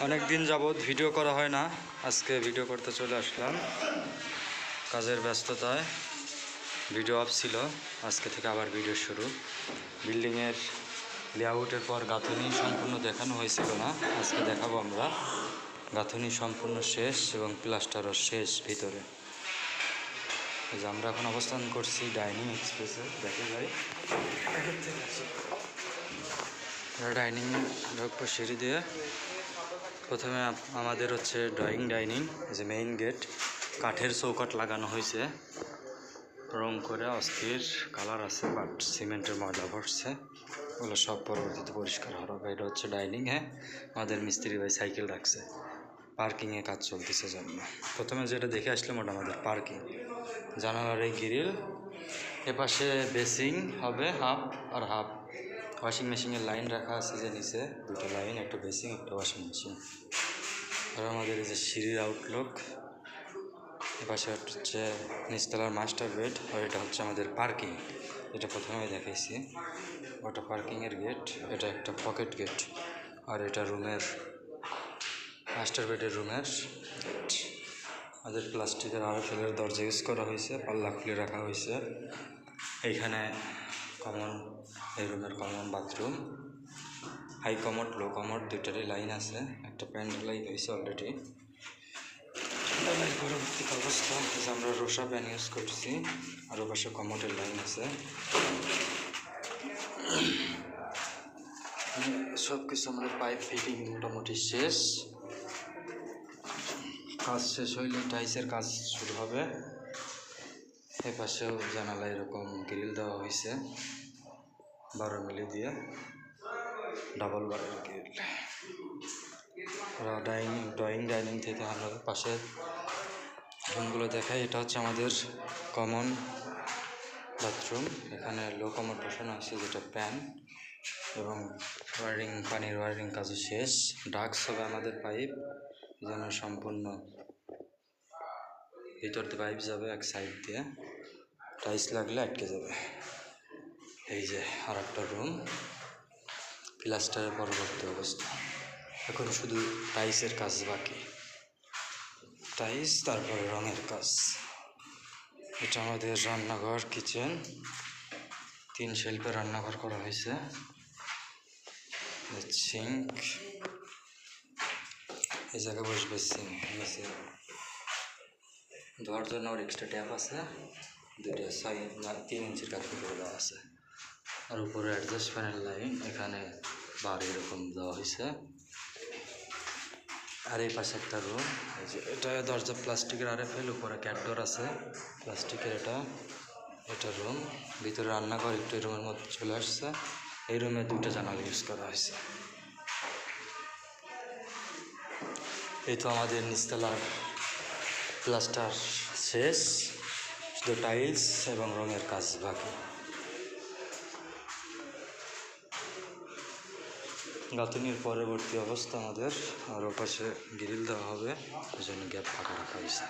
অনেক দিন যাবৎ ভিডিও করা হয় না, আজকে ভিডিও করতে চলে আসলাম। কাজের ব্যস্ততায় ভিডিও অফ ছিল, আজকে থেকে আবার ভিডিও শুরু। বিল্ডিংয়ের লেআউটের পর গাঁথনি সম্পূর্ণ দেখানো হয়েছিল না, আজকে দেখাবো আমরা। গাঁথনি সম্পূর্ণ শেষ এবং প্লাস্টারও শেষ ভিতরে। এই যে আমরা এখন অবস্থান করছি ডাইনিং এক্সপ্রেসে, দেখে যাই। ডাইনিং ঢুকবো সিঁড়ি দিয়ে। প্রথমে আমাদের হচ্ছে ড্রয়িং ডাইনিং, যে মেইন গেট কাঠের চৌকাঠ লাগানো হয়েছে, রং করে অস্থির কালার আছে, বাট সিমেন্টের ময়লা ভরছে, ওগুলো সব পরবর্তীতে পরিষ্কার হবে। এটা হচ্ছে ডাইনিং। হ্যাঁ, আমাদের মিস্ত্রি ভাই সাইকেল রাখছে, পার্কিংয়ে কাজ চলতেছে জন্য। প্রথমে যেটা দেখে আসলাম ওটা আমাদের পার্কিং, জানালার এই গ্রিল। এপাশে বেসিং হবে হাফ আর হাফ। ওয়াশিং মেশিনের লাইন রাখা আছে যে নিচে দুটো লাইন, একটা বেসিং একটা ওয়াশিং মেশিন। আর আমাদের এই যে সিঁড়ির আউটলুক, এপাশে হচ্ছে নিচতলার মাস্টার বেড, আর এটা হচ্ছে আমাদের পার্কিং, এটা প্রথমে দেখাইছি। ওটা পার্কিংয়ের গেট, এটা একটা পকেট গেট। আর এটা রুমের, মাস্টার বেডের রুমের। আমাদের প্লাস্টিকের RFL দরজা ইউজ করা হয়েছে, পাল্লা খুলে রাখা হয়েছে। এইখানে কমন, এই রুমের common bathroom, high commode low commode দুইটারই লাইন আছে, একটা প্যান্ট লাইন হয়েছে অলরেডি। পরবর্তী অবস্থা যে আমরা রোসা প্যান ইউজ করছি, আর ওপাশে কমোডের লাইন আছে। সব কিছু আমাদের পাইপ ফিটিং মোটামুটি শেষ। কাজ শেষ হইলে টাইলসের কাজ শুরু হবে। এপাশেও জানালা এরকম গ্রিল দেওয়া হয়েছে 12 মিলি দিয়ে, ডাবল বারের গ্রিল। ড্রয়িং ডাইনিং থেকে আমরা পাশের রুমগুলো দেখাই। এটা হচ্ছে আমাদের কমন বাথরুম, এখানে লো কমোড বসানো আছে, যেটা প্যান এবং ওয়ারিং, পানির ওয়ারিং কাজও শেষ। ডাক্স হবে আমাদের পাইপ, যেন সম্পূর্ণ ভিতর দিয়ে পাইপ যাবে এক সাইড দিয়ে, টাইলস লাগলে আটকে যাবে। এই যে আর একটা রুম, প্লাস্টারের পরবর্তী অবস্থা। এখন শুধু টাইলসের কাজ বাকি, টাইলস তারপরে রঙের কাজ। এটা আমাদের রান্নাঘর, কিচেন, 3 শেল্ফে রান্নাঘর করা হয়েছে। সিঙ্ক, এই জায়গায় বসবে সিঙ্ক, নিচে ধোয়ার জন্য আর এক্সট্রা ট্যাপ আছে, 3 ইঞ্চির কাঠি করে দেওয়া আছে। আর উপরে অ্যাডজাস্ট ফ্যানের লাইন, এখানে বার এরকম দেওয়া হয়েছে। আর এই পাশে একটা রুম, এই যে এটা দরজা প্লাস্টিকের RFL, উপরে ক্যাটডোর আছে প্লাস্টিকের। এটা রুম, ভিতরে রান্নাঘর একটু এই রুমের মধ্যে চলে আসছে। এই রুমে 2টা জানালা ইউজ করা হয়েছে। এই তো আমাদের নিচতলার প্লাস্টার শেষ, শুধু টাইলস এবং রঙের কাজ বাকি। গাঁথনির পরবর্তী অবস্থা আমাদের, আর ওপাশে গ্রিল দেওয়া হবে, ওই জন্য গ্যাপ ফাঁকা রাখা হয়েছে।